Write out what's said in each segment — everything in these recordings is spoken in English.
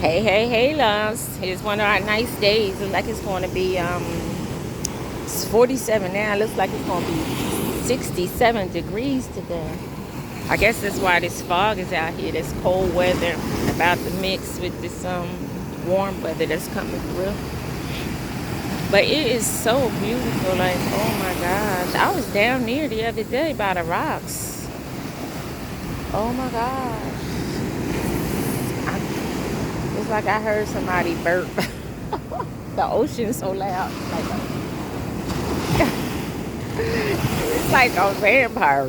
Hey, hey, hey, loves. Here's one of our nice days. Looks like it's going to be it's 47 now. Looks like it's going to be 67 degrees today. I guess that's why this fog is out here. This cold weather about to mix with this warm weather that's coming through. But it is so beautiful. Like, oh my gosh. I was down near the other day by the rocks. Oh my gosh. It's like I heard somebody burp. The ocean is so loud. It's like a vampire.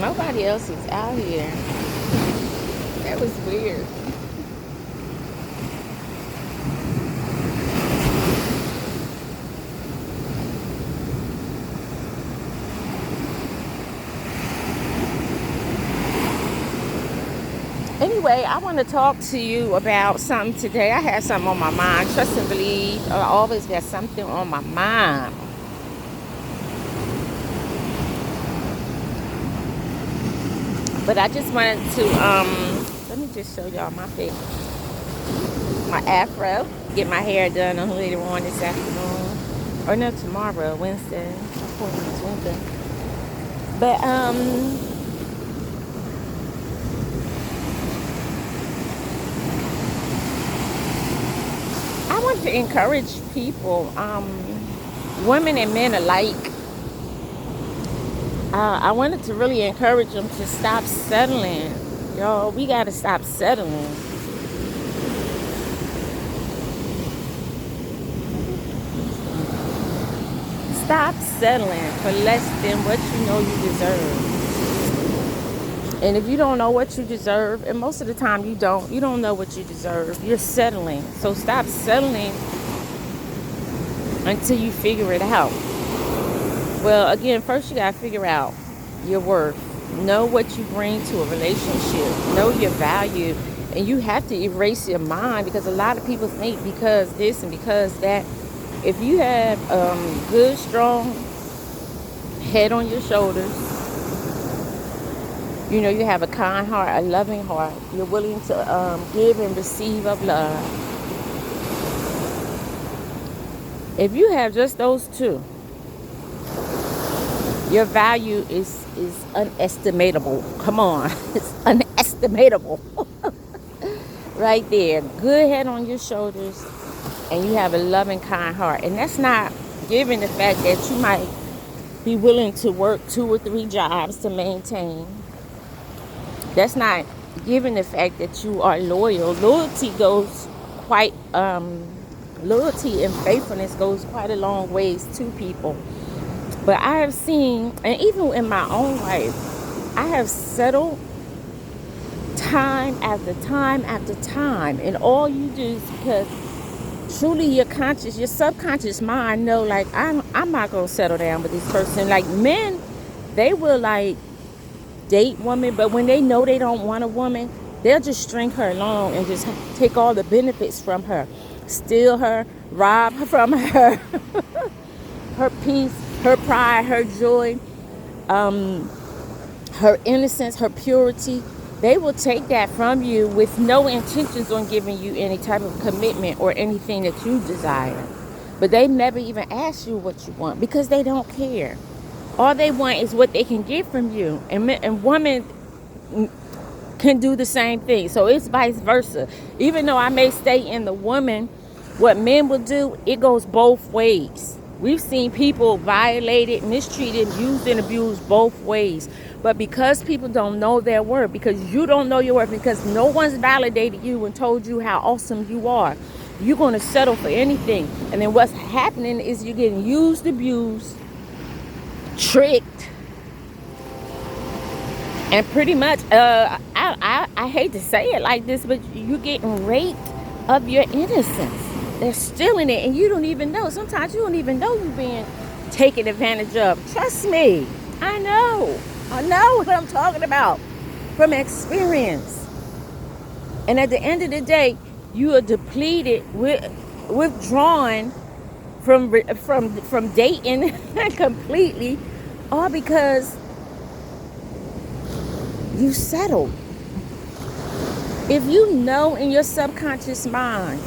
Nobody else is out here. That was weird. Anyway, I want to talk to you about something today. I had something on my mind. Trust and believe. I always got something on my mind. But I just wanted to let me just show y'all my face. My afro. Get my hair done later on this afternoon. Or no, tomorrow, Wednesday. It's Wednesday. But I want to encourage people, women and men alike. I wanted to really encourage them to stop settling. Yo, we got to stop settling. Stop settling for less than what you know you deserve. And if you don't know what you deserve, and most of the time you don't know what you deserve, you're settling. So stop settling until you figure it out. Well, again, first you got to figure out your worth. Know what you bring to a relationship. Know your value. And you have to erase your mind, because a lot of people think because this and because that. If you have good, strong head on your shoulders, you know, you have a kind heart, a loving heart. You're willing to give and receive of love. If you have just those two, your value is unestimatable. Come on. It's unestimatable. Right there. Good head on your shoulders. And you have a loving, kind heart. And that's not given the fact that you might be willing to work 2 or 3 jobs to maintain. That's not given the fact that you are loyal. Loyalty and faithfulness goes quite a long ways to people. But I have seen, and even in my own life, I have settled time after time after time. And all you do is because truly your subconscious mind know, like, I'm not going to settle down with this person. Like, men, they will, like, date women, but when they know they don't want a woman, they'll just string her along and just take all the benefits from her. Steal her, rob her from her, her peace, her pride, her joy, her innocence, her purity. They will take that from you with no intentions on giving you any type of commitment or anything that you desire. But they never even ask you what you want, because they don't care. All they want is what they can get from you. And women can do the same thing. So it's vice versa. Even though I may stay in the woman, what men will do, it goes both ways. We've seen people violated, mistreated, used and abused both ways. But because people don't know their worth, because you don't know your worth, because no one's validated you and told you how awesome you are, you're going to settle for anything. And then what's happening is you're getting used, abused, tricked, and pretty much, I hate to say it like this, but you're getting raped of your innocence. They're stealing it, and you don't even know. Sometimes you don't even know you're being taken advantage of. Trust me. I know what I'm talking about from experience. And at the end of the day, You are depleted, withdrawn from dating completely, all because you settled. If you know in your subconscious mind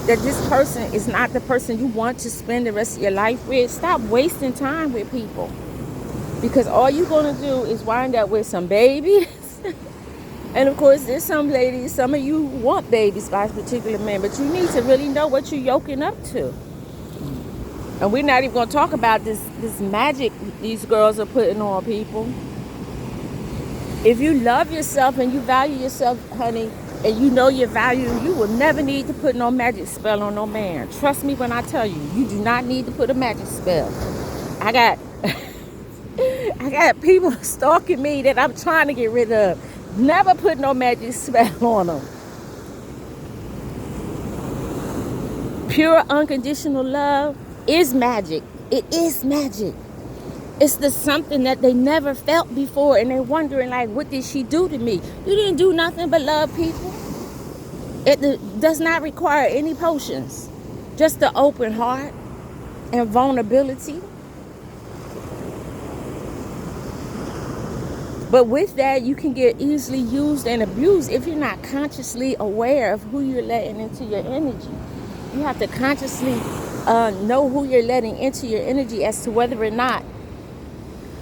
that this person is not the person you want to spend the rest of your life with, stop wasting time with people. Because all you're going to do is wind up with some babies. And of course, there's some ladies, some of you want babies by a particular man, but you need to really know what you're yoking up to. And we're not even going to talk about this magic these girls are putting on people. If you love yourself and you value yourself, honey, and you know your value, you will never need to put no magic spell on no man. Trust me when I tell you, you do not need to put a magic spell. I got people stalking me that I'm trying to get rid of. Never put no magic spell on them. Pure unconditional love is magic. It is magic. It's the something that they never felt before, and they're wondering, like, what did she do to me? You didn't do nothing but love people. It does not require any potions. Just the open heart and vulnerability. But with that, you can get easily used and abused if you're not consciously aware of who you're letting into your energy. You have to consciously know who you're letting into your energy as to whether or not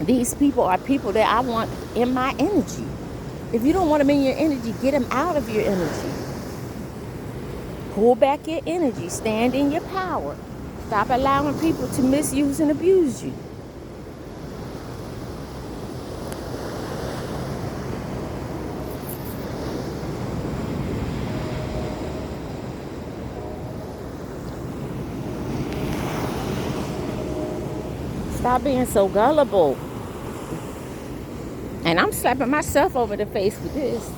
these people are people that I want in my energy. If you don't want them in your energy, get them out of your energy. Pull back your energy. Stand in your power. Stop allowing people to misuse and abuse you. Stop being so gullible. And I'm slapping myself over the face with this.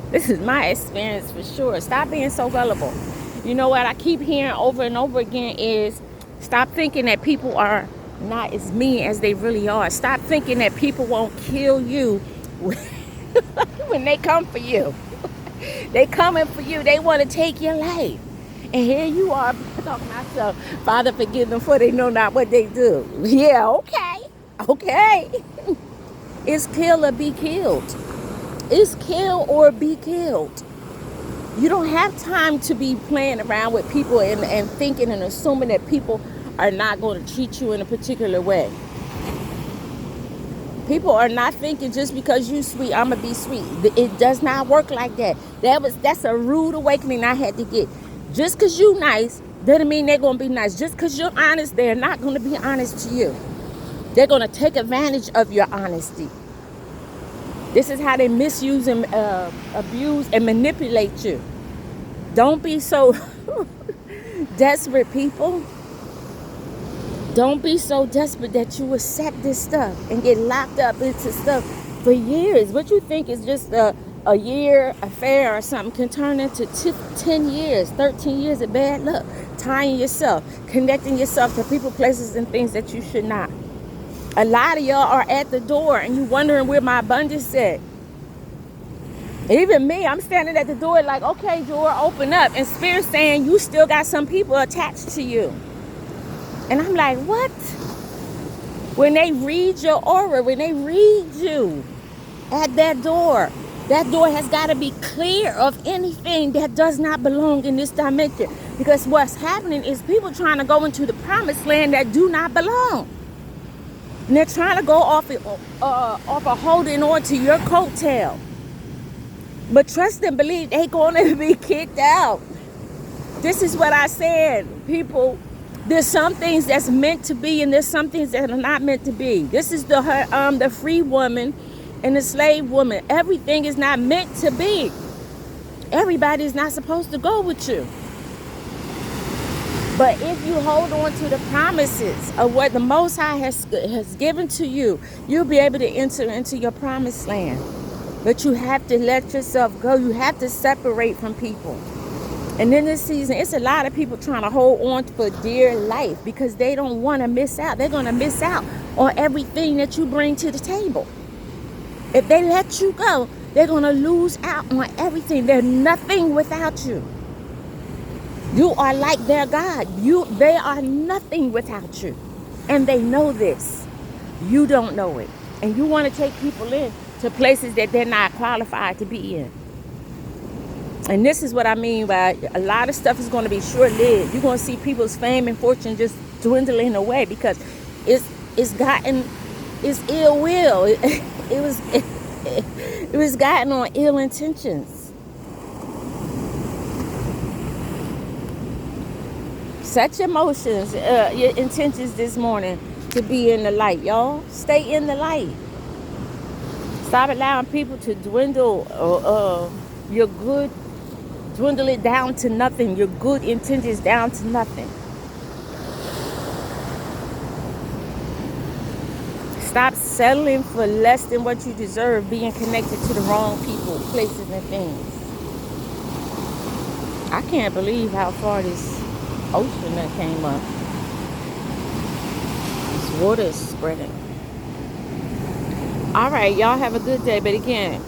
This is my experience for sure. Stop being so gullible. You know what I keep hearing over and over again is stop thinking that people are not as mean as they really are. Stop thinking that people won't kill you when they come for you. They coming for you. They want to take your life. And here you are talking to myself, Father, forgive them for they know not what they do. Yeah, okay. It's kill or be killed. It's kill or be killed. You don't have time to be playing around with people and thinking and assuming that people are not going to treat you in a particular way. People are not thinking just because you sweet, I'm going to be sweet. It does not work like that. That's a rude awakening I had to get. Just because you nice doesn't mean they're going to be nice. Just because you're honest, they're not going to be honest to you. They're going to take advantage of your honesty. This is how they misuse and abuse and manipulate you. Don't be so desperate, people. Don't be so desperate that you accept this stuff and get locked up into stuff for years. What you think is just a year affair or something can turn into 10 years, 13 years of bad luck. Tying yourself, connecting yourself to people, places, and things that you should not. A lot of y'all are at the door and you wondering where my abundance at. Even me, I'm standing at the door like, okay, door, open up. And Spirit saying you still got some people attached to you. And I'm like, what? When they read your aura, when they read you at that door has got to be clear of anything that does not belong in this dimension. Because what's happening is people trying to go into the promised land that do not belong. And they're trying to go off of holding on to your coattail. But trust and believe they're going to be kicked out. This is what I said, people. There's some things that's meant to be, and there's some things that are not meant to be. This is the free woman and the slave woman. Everything is not meant to be. Everybody is not supposed to go with you. But if you hold on to the promises of what the Most High has given to you, you'll be able to enter into your promised land. But you have to let yourself go. You have to separate from people. And in this season, it's a lot of people trying to hold on for dear life because they don't want to miss out. They're going to miss out on everything that you bring to the table. If they let you go, they're going to lose out on everything. They're nothing without you. You are like their God. They are nothing without you. And they know this. You don't know it. And you want to take people in to places that they're not qualified to be in. And this is what I mean by a lot of stuff is going to be short-lived. You're going to see people's fame and fortune just dwindling away because it's ill will. It was gotten on ill intentions. Set your emotions, your intentions this morning to be in the light, y'all. Stay in the light. Stop allowing people to dwindle your good, dwindle it down to nothing. Your good intentions down to nothing. Stop settling for less than what you deserve, being connected to the wrong people, places, and things. I can't believe how far this ocean that came up. This water is spreading. All right, y'all have a good day. But again,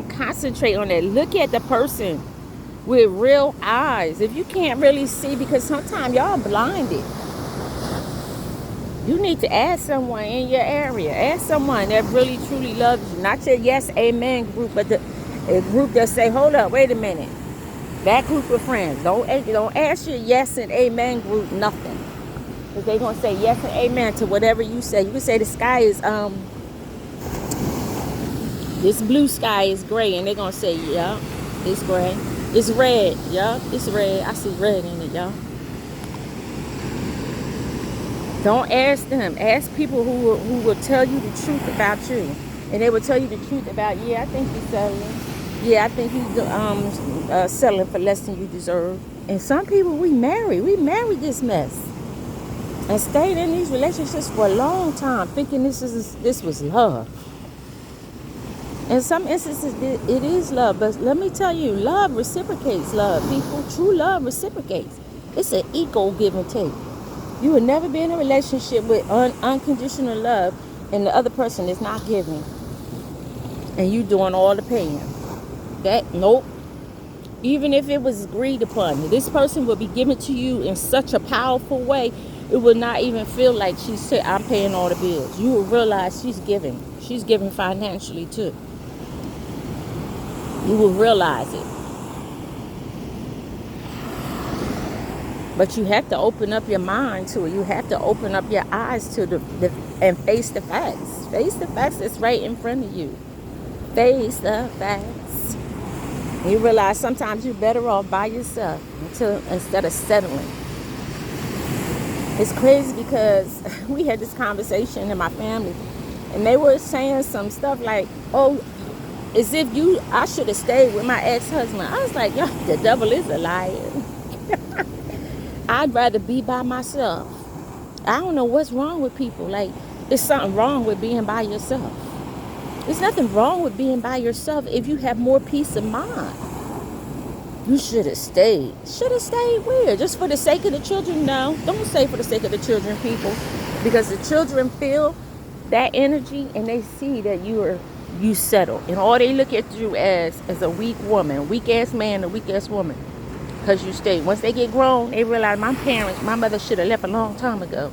concentrate on that. Look at the person with real eyes. If you can't really see, because sometimes y'all blinded. You need to ask someone in your area. Ask someone that really, truly loves you. Not your yes, amen group, but a group that say, hold up, wait a minute. That group of friends. Don't ask your yes and amen group nothing. Because they're going to say yes and amen to whatever you say. You can say the sky is, this blue sky is gray. And they're going to say, yeah, it's gray. It's red. Yeah, it's red. I see red in it, y'all. Don't ask them. Ask people who will tell you the truth about you. And they will tell you the truth about, yeah, I think he's selling. Yeah, I think he's selling for less than you deserve. And some people we marry this mess. And stayed in these relationships for a long time thinking this was love. In some instances, it is love. But let me tell you, love reciprocates love, people. True love reciprocates. It's an equal give and take. You will never be in a relationship with unconditional love and the other person is not giving. And you doing all the paying. Nope. Even if it was agreed upon, this person will be given to you in such a powerful way, it will not even feel like she said, I'm paying all the bills. You will realize she's giving. She's giving financially too. You will realize it. But you have to open up your mind to it. You have to open up your eyes to and face the facts. Face the facts that's right in front of you. Face the facts. You realize sometimes you're better off by yourself instead of settling. It's crazy because we had this conversation in my family, and they were saying some stuff like, "Oh, as if I should have stayed with my ex-husband." I was like, "Yo, the devil is a liar." I'd rather be by myself. I don't know what's wrong with people. Like, there's something wrong with being by yourself. There's nothing wrong with being by yourself if you have more peace of mind. You should have stayed. Should have stayed where? Just for the sake of the children? No. Don't say for the sake of the children, people. Because the children feel that energy and they see that you settle. And all they look at you as a weak woman, weak-ass man, a weak-ass woman. Because you stay. Once they get grown, they realize my mother should have left a long time ago.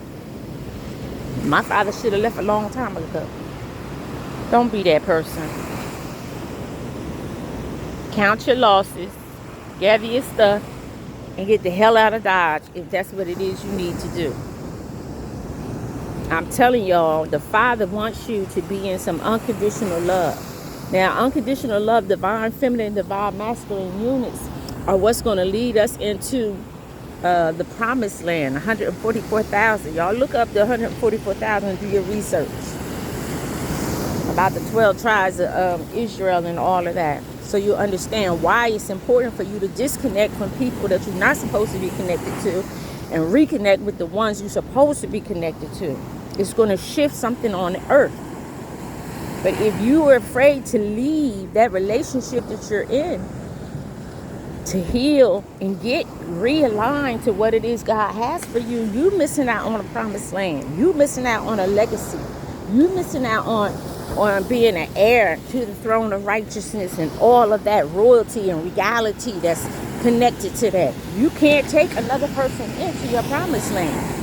My father should have left a long time ago. Don't be that person. Count your losses. Gather your stuff. And get the hell out of Dodge if that's what it is you need to do. I'm telling y'all, the Father wants you to be in some unconditional love. Now, unconditional love, divine feminine, divine masculine units are what's going to lead us into the promised land, 144,000. Y'all look up the 144,000 and do your research about the 12 tribes of Israel and all of that. So you understand why it's important for you to disconnect from people that you're not supposed to be connected to and reconnect with the ones you're supposed to be connected to. It's going to shift something on earth. But if you are afraid to leave that relationship that you're in, to heal and get realigned to what it is God has for you, you missing out on a promised land. You missing out on a legacy. You missing out on being an heir to the throne of righteousness and all of that royalty and regality that's connected to that. You can't take another person into your promised land.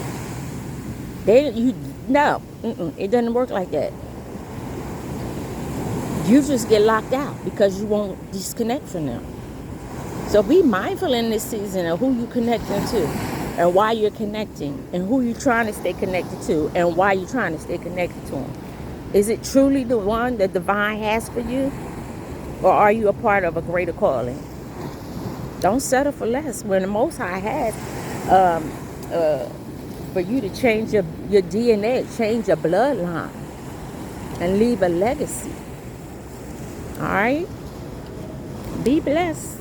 No, it doesn't work like that. You just get locked out because you won't disconnect from them. So be mindful in this season of who you connecting to and why you're connecting and who you're trying to stay connected to and why you're trying to stay connected to them. Is it truly the one that divine has for you? Or are you a part of a greater calling? Don't settle for less when the Most High has for you to change your DNA, change your bloodline, and leave a legacy. All right? Be blessed.